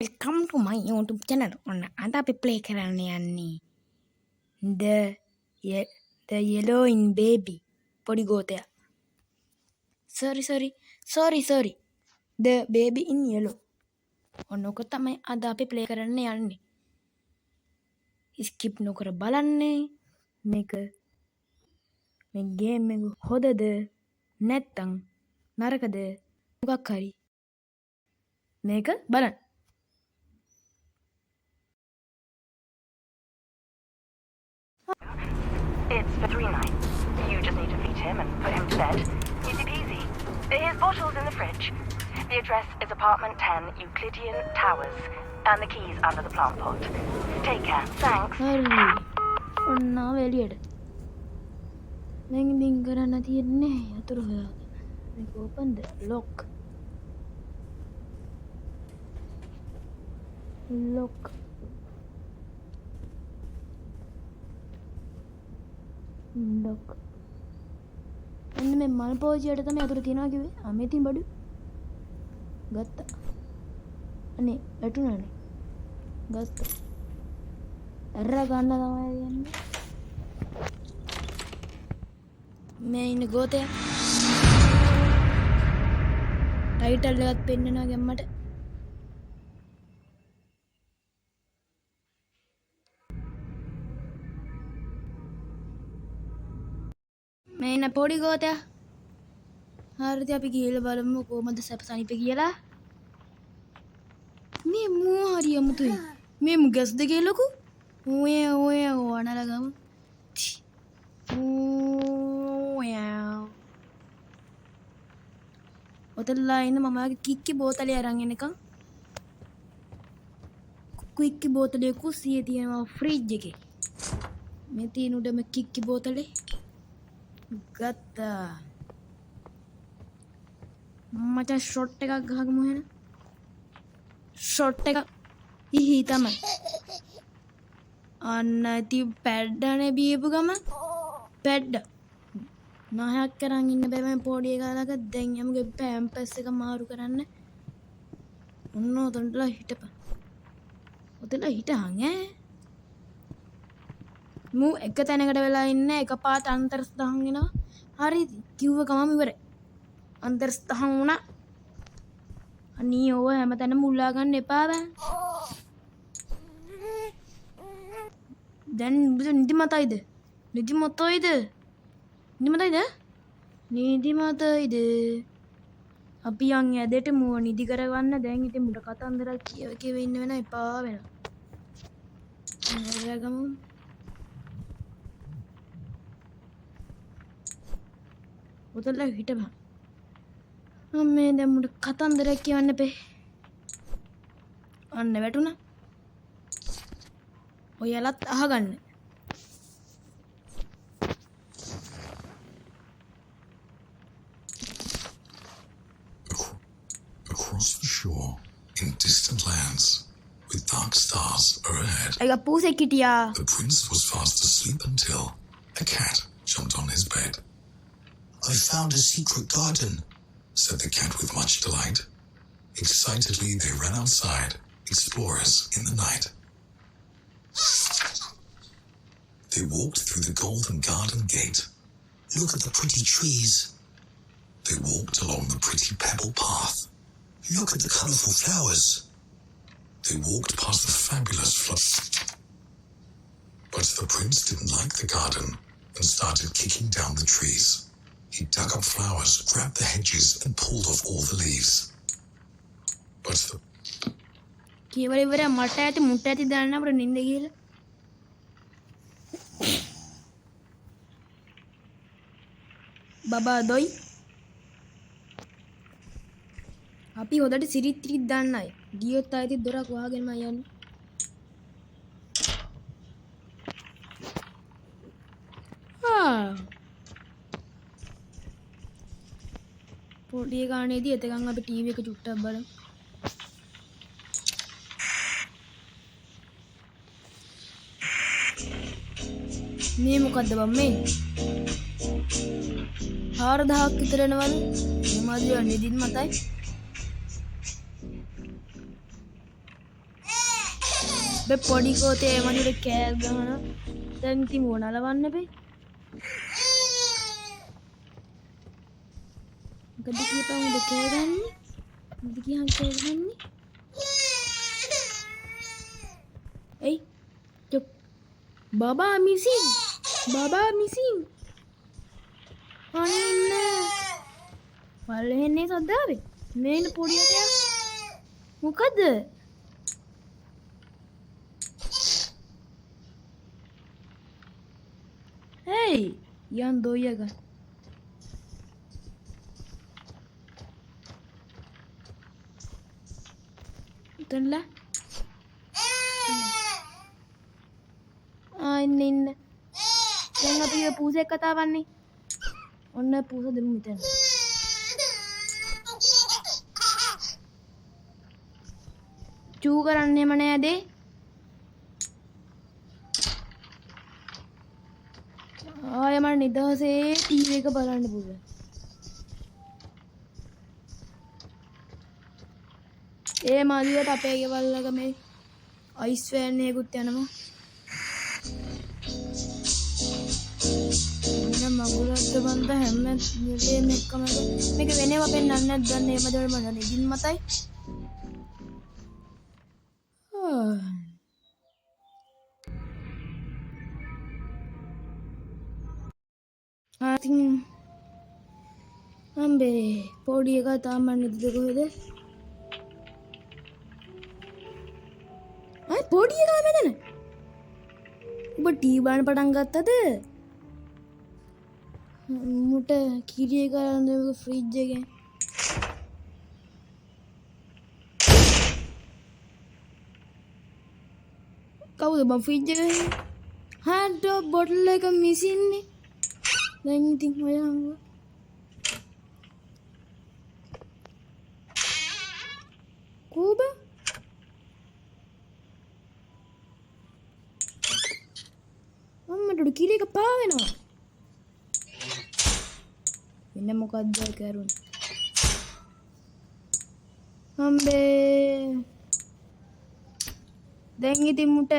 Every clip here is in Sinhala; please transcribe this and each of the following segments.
Welcome to my YouTube channel. ඔන්න අද අපි play කරන්න යන්නේ The Yellow in Baby පොඩි ගෝතයා. Sorry. The Baby in Yellow. ඔන්න ඔක තමයි අද අපි play කරන්න යන්නේ. skip නොකර බලන්නේ මේක මේ game එක හොඳද නැත්නම් නරකද මොකක් හරි මේක බලන්න. It's for 3 nights. You just need to feed him and put him to bed. Easy peasy. His bottle's in the fridge. The address is apartment 10 Euclidean Towers. And the key's under the plant pot. Take care. Thanks. හරි. ඔන්න එළියට. දැන් ඉතින් කරන්න තියෙන්නේ අතුරු හොයාගන්න. මේක open the lock. Lock. එන්න මේ මල් පෝජියට තමයි අතුරු තියනවා කිව්වේ. මේ තින් බඩු ගත්තා. අනේ වැටුණානේ. ගත්තා. අර ගන්න තමයි යන්නේ. මේ ඉන්න ගෝතයා. ටයිටල් එකත් පෙන්නනවා ගැම්මට. මේ ඉන්න පොඩි ගෝතයා. හරිද අපි ගිහලා බලමු කොහමද සැපසනිපේ කියලා. මේ මෝ හරි අමුතුයි. මේ මුගස් දෙකේ ලොකු. ඔය වනලගම. ඔතනලා ඉන්න මමගේ කික්කි බෝතලේ අරන් එනකම්. කික්කි බෝතලේ කුස්සියේ තියෙනවා ෆ්‍රිජ් එකේ. මේ තියෙන උඩම කික්කි බෝතලේ ගත්තා. මචං ෂොට් එකක් ගහගමු එහෙනම්. ෂොට් එක හිහි තමයි. අන්න ඉතින් පැඩ්ඩනේ බීපු ගම පැඩ්ඩ. නහයක් කරන් ඉන්න බෑ මම පොඩි එකලක දැන් යමුගේ පැම්පස් එක මාරු කරන්න. ඔන්න උතන්ටලා හිටපන්. උතන්ලා හිටහන් ඈ. මූ එක තැනකට වෙලා ඉන්න එකපාරට අන්තර්ස්ථාන් වෙනවා. හරි කිව්ව ගමම ඉවරයි. අන්තර්ස්ථාන් වුණා. අනී ඔය හැමතැනම උල්ලා ගන්න එපා බෑ. දැන් නිදිමතයිද? නිදිමතයිද? අපි යන් ඇදට මුව නිදි කරගන්න. දැන් ඉතින් මුට කතන්දරක් කියව ඉන්න වෙන එපා වෙනවා. ගමු. උතල්ලා හිටපන්. අම්මේ දැන් මුට කතන්දරයක් කියවන්න එපේ. අන්න වැටුණා. ඔයාලත් අහගන්න. Across the shore, in distant lands, with dark stars overhead, අයියා පූසෙක් හිටියා. the prince was fast asleep until a cat jumped on his bed. I found a secret garden, said the cat with much delight. Excitedly, they ran outside, explorers in the night. They walked through the golden garden gate. Look at the pretty trees. They walked along the pretty pebble path. Look at the colourful flowers. They walked past the fabulous But the prince didn't like the garden and started kicking down the trees. He dug up flowers, grabbed the hedges and pulled off all the leaves. But the කියවල ඉවර මට ඇති මුට ඇති දාන්න අපර නින්ද ගිහලා. බබා දොයි. අපි හොදට සිරිත් දාන්න අය. ගියොත් ආයෙත් දොරක් වහගෙනම යන්නේ. පොඩි ගානේදී එතකන් අපි ටීවී එක චුට්ටක් බලමු. මේ මොකද්ද බම් මේ? 4000ක් විතර එනවලු. මේ මාදියා නිදින් මතයි. බේ පොඩි කෝතේ මඩුවේ කෑ ගහන දැන් ඉතින් මොනලවන්න බේ මොකද කියපන් උඹ කෑ ගන්නේ මොකද කියන් කෑ ගන්නේ එයි චුප් බබා මිසින් අන්න පල්ලෙන්නේ සද්දාවේ මේන පොඩියට මොකද Hey, yan doyaga. Utanla. ඉන්න. දැන් අපි පූසෙක් කතා වන්නේ. ඔන්න පූස දෙමු මෙතන. චූ කරන්නේම නෑදේ. ආයෙ මට නිදහසේ ටීවී එක බලන්න පුළුවන්. ඒ මාළියට අපේ ගෙවල් ළඟ මේ අයිස් වෑන් එකකුත් යනවා. මම මගුලක්ද බන්ද හැම වෙලේම එක්කම මේක වෙනව පෙන්නන්නේ නැද්ද දන්නේ මේ මදවල මම ඉදින් මතයි. ආතින් අම්බේ පොඩි එකා තාම නැද්ද කොහෙද? අය පොඩි එකා මෙතන. ඔබ ටීවී බලන්න පටන් ගත්තද? මුට කිරි එක ගන්න ෆ්‍රිජ් එකේ. කවුද බං ෆ්‍රිජ් එකේ? හාඩ් බොටල් එක මිසින්නේ. දැන් ඉතින් ඔය හංගුවා. කෝබ අම්මට කිරි එක පාවෙනවා. එන්න මොකද්ද කරුණ? අම්බේ දැන් ඉතින් මුට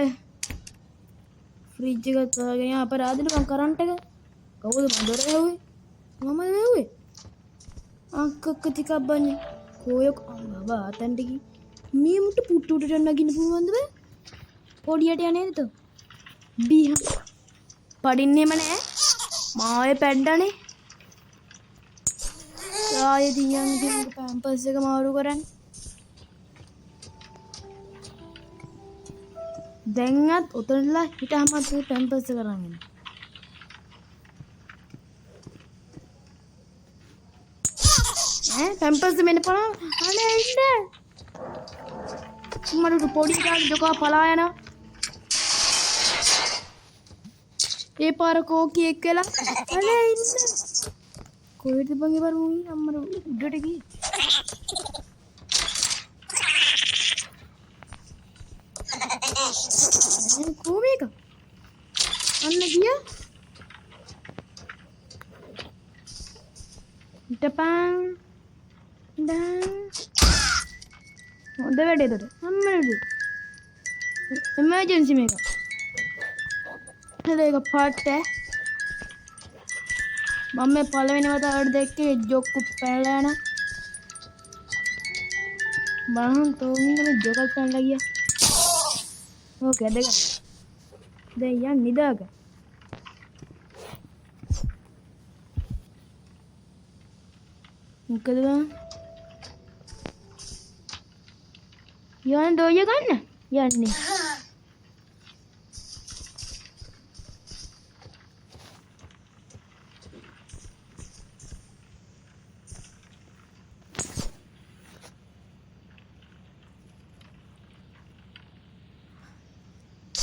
ෆ්‍රිජ් එක තාගෙන අපරාධනේ මං කරන්ට් එක කවුද මන්දර ඇහුවේ? මමද ඇහුවේ? අක්කක් ටිකක් බන්නේ. කොයක බබා අතන්ට ගි. මේ මුට පුට්ටු උඩට නගින්න පුළුවන්ද බෑ? පොඩියට යන්නේද තෝ? බීහ. පඩින්නේම නෑ. මාවේ පැඩ්ඩනේ. ආයේ දියන් දියන් පැම්පස් එක මාරු කරන්න. දැන්වත් උතනලා හිටහම පැම්පස් එක කරන් ඉන්න. පැම්පස් මෙන්න පලා අනේ ඉන්න මට පොඩි කාලේ ජොකා පලා යනවා ඒ පාර කෝකි එක්කලා අනේ ඉන්න කොහෙද බං ඒ පාර මුයි අම්මර උඩට ගියේ කොමේක අන්න ගියා ඉතපන් Dan udah ada tuh, sama dulu. Emergency මේක. හදේක පාට් එක. මම මේ පළවෙනි වතාවට දැක්කේ ජොක්කු පැනලා යන. බලන්න තෝමින්ද මේ ජොකල් පැනලා ගියා. ඕකේ ඇදගන්න. දැන් යන් නිදාගන්න. මොකද බං? යන්න දොය ගන්න යන්නේ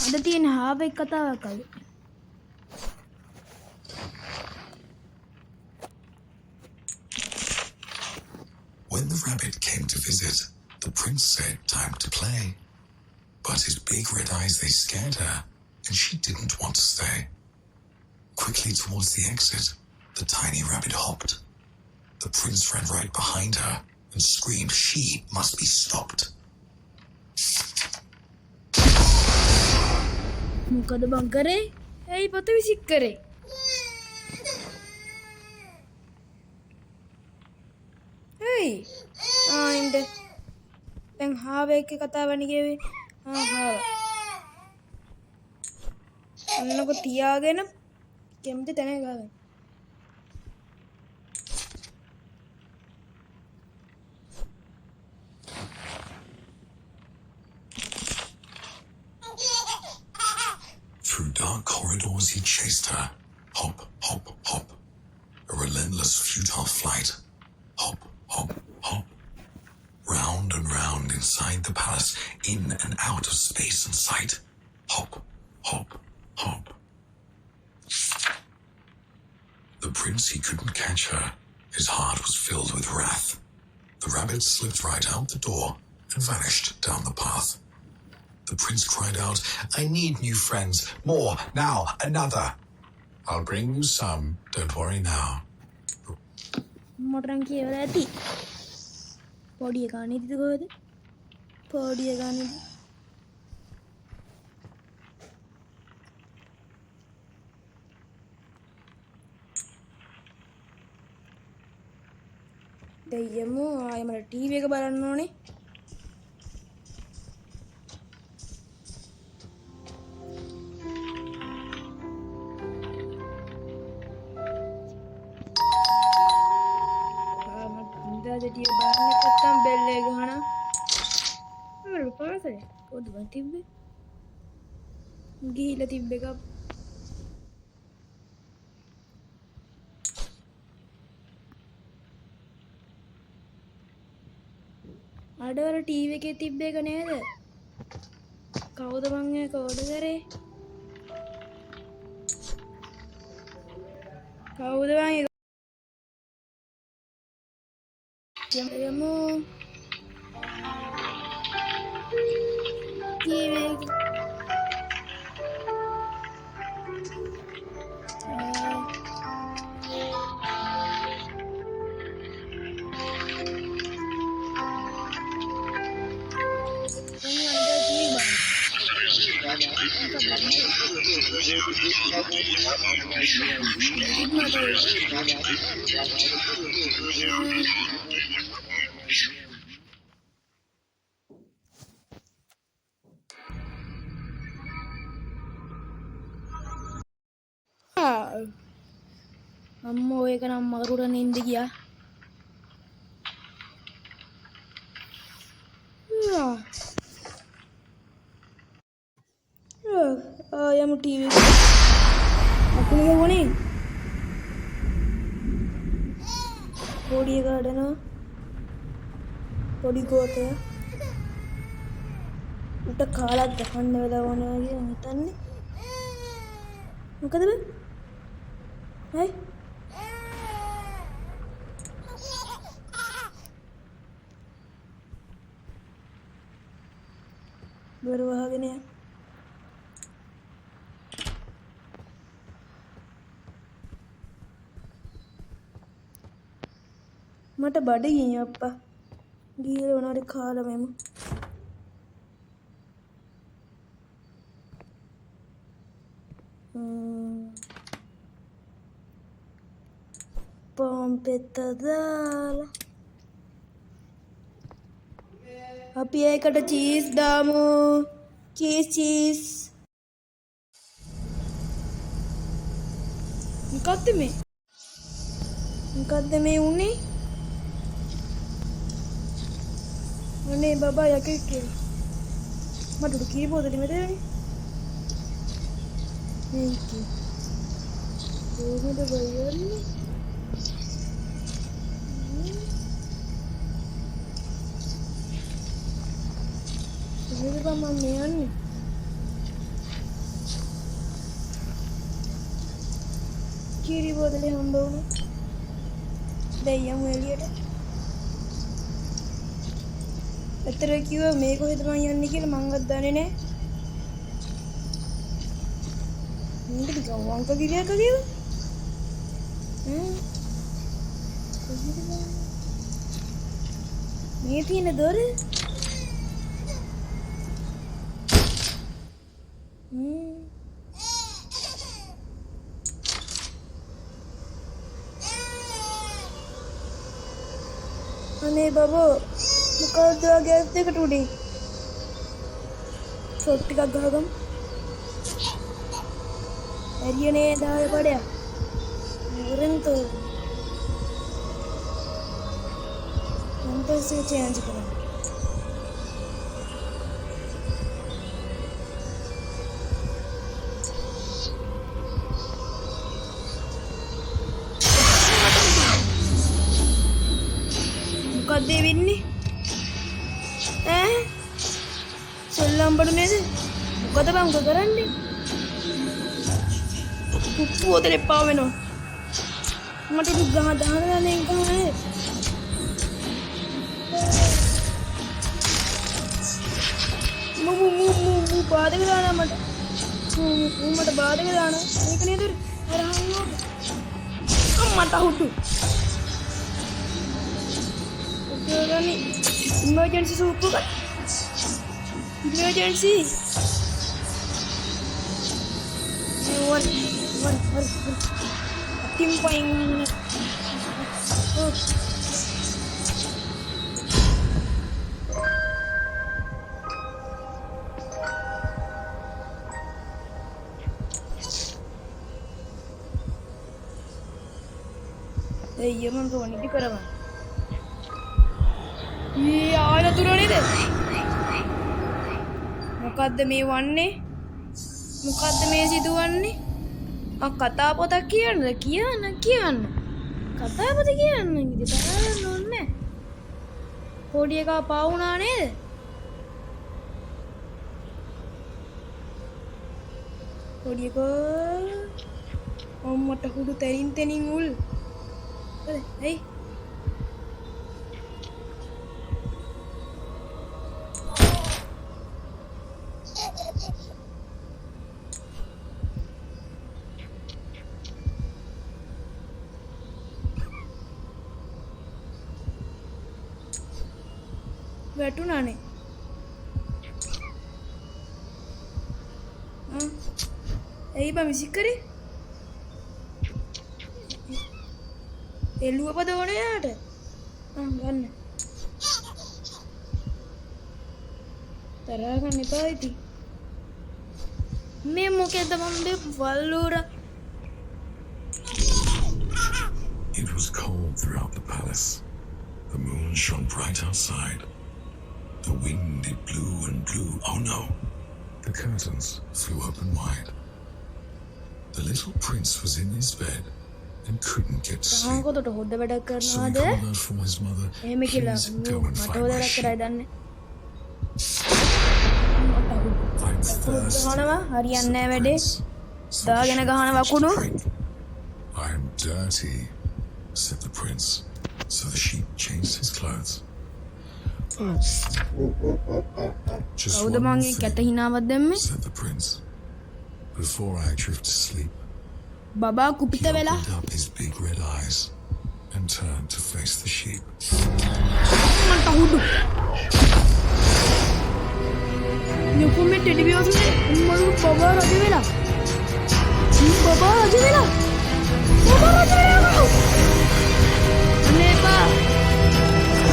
අද තියෙන හාබෙක් කතාවක් අද When the rabbit came to visit, the prince said, "Time to play." But his big red eyes, they scared her, and she didn't want to stay. Quickly towards the exit, the tiny rabbit hopped. The prince ran right behind her and screamed she must be stopped. මොකද බං කරේ? ඇයි පොත විසික් කරේ? ඇයි? ඉන්න. දැන් හාවේ එක්ක කතාවනේ ගෙවේ. හාව. අන්නකො තියාගෙන කැමති තැන ගාගෙන. Through dark corridors he chased her. Hop, hop, hop. A relentless, futile flight. Hop, hop, hop. Round and round inside the palace, in and out of space and sight. Hop, hop, hop. The prince, he couldn't catch her. His heart was filled with wrath. The rabbit slipped right out the door and vanished down the path. The prince cried out, I need new friends. More, now, another. I'll bring you some, don't worry now. මොටරන් කියවලා ඇති. පොඩි එකා නේද කොහෙද? පොඩි එකා නේද? දෙයමු ආයෙ මට ටීවී එක බලන්න ඕනේ. ටික බලන්න නැත්තම් බෙල් එක ගහනවා. මම පාසලේ කොහොමද මන් තිබ්බේ? ගිහිල්ලා තිබ්බ එක. අඩවල ටීවී එකේ තිබ්බ එක නේද? කවුද මං ඒක ඕඩර් කරේ? කවුද මං ඒක යමු ටීවී එක අම්මෝ ඒක නම් මරුර නින්ද ගියා. යමු ටීවී එක. අකුණු ගවනේ. පොඩි එකාට නෝ පොඩි ගෝතය උට කාලක් ගහන්න වෙලා වුණා වගේ හිතන්නේ. මොකද බං? හයි දොර වහගෙන යන්න. මට බඩගිනි අප්පා. ගිහලා මොනවාරි කාලා මෙමු. පොම්පෙත්ත දාලා අපි ඒකට චීස් දාමු. චීස් මොකද්ද මේ උනේ? අනේ බබා යකෙක් කියලා. මට උඩ කීරි බෝතලෙ මෙතනනේ. මේක කොහොමද බයන්නේ? කොහෙද මම යන්නේ? කීරි බෝතලෙ හම්බ වුණා. දැන් යමු එළියට. ඇත්තට කිව්වා මේ කොහෙද මං යන්නේ කියලා මංවත් දන්නේ නැහැ. මේක ගවංක ගිරියක කියලා. කොහෙද මේ තියෙන දොර? මේ බබෝ මොකක්ද ගෑස් දෙකට උඩින් ෂොට් ටිකක් ගහගමු. ඇරියනේ දාය පඩයක්. ඉවරෙන්තෝ. කොම්පස් එක චේන්ජ් කරන්න. මොකක්ද ඒ වෙන්නේ? සෙල්ලම් බඩු නේද? මොකද බං උඹ කරන්නේ? උප්පු ඔතේ පාව වෙනවා. මට දුක් ගහ දානවා නේ ගහන්නේ. මු බාධක දානවා මට. මට බාධක දානවා. මේක නේද? අරහන්නෝ. මට Hutu. ඔකගනි emergency super cut. Emergency. What? Tim point. Oh. Hey, man, तो वही करा मैं. ये आवाज़ तो नहीं दे. मुकद्दमे वन्ने. मुकद्दमे සිදුවන්නේ. කතා පොතක් කියන්න කියන්න. කතා පොත කියන්න ඉතින් බලන්න ඕනේ. පොඩි එකා පාවුණා නේද? පොඩි එකා අම්මට හුඩු තැනින් උල්. Hey. වැටුණානේ. ඇයි බං විසික් කරේ? එළුව පදවන යාට. ගන්න. තරහ ගන්න එපා ඉතින්. මේ මොකේද මම්බේ වල්ලුර. It was cold throughout the palace. The moon shone bright outside. The wind, it blew and blew. Oh no! The curtains flew open wide. The little prince was in his bed and couldn't get to sleep. කොතට හොද්ද වැඩක් So he කරනවද? called out from his mother, එහෙම කියලා "Please go and මට find my හොදයක් කරයි sheep. දන්නේ. I'm thirsty." ගහනවා හරියන්නේ නැහැ වැඩේ. So the දාගෙන sheep ගහන fetched a වකුණු. drink. "I'm dirty," said the prince. So the sheep changed his clothes. Just කවුද one මං thing, කැත හිනාවක් දැම්මේ? said the prince. Before I drift to sleep, බබා he කුපිත වෙලා opened up his big red eyes and turned to face the sheep. මට හුඩු. නිකුමේ ටෙලිවිෂන් උම්මලු බබා රජ වෙලා. බබා රජ වෙලා. මේපා.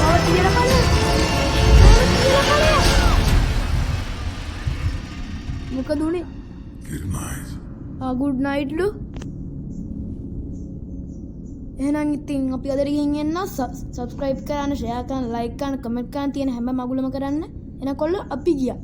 ආව තියලා කන. මොකද උනේ? Good night. ගුඩ් නයිට් ලු. එහෙනම් ඉතින් අපි අද ගිහින් එන්න සබ්ස්ක්‍රයිබ් කරන්න, ෂෙයා කරන්න, ලයික් කරන්න, කමෙන්ට් කරන්න තියෙන හැම මගුලම කරන්න. එනකොල්ල අපි ගියා.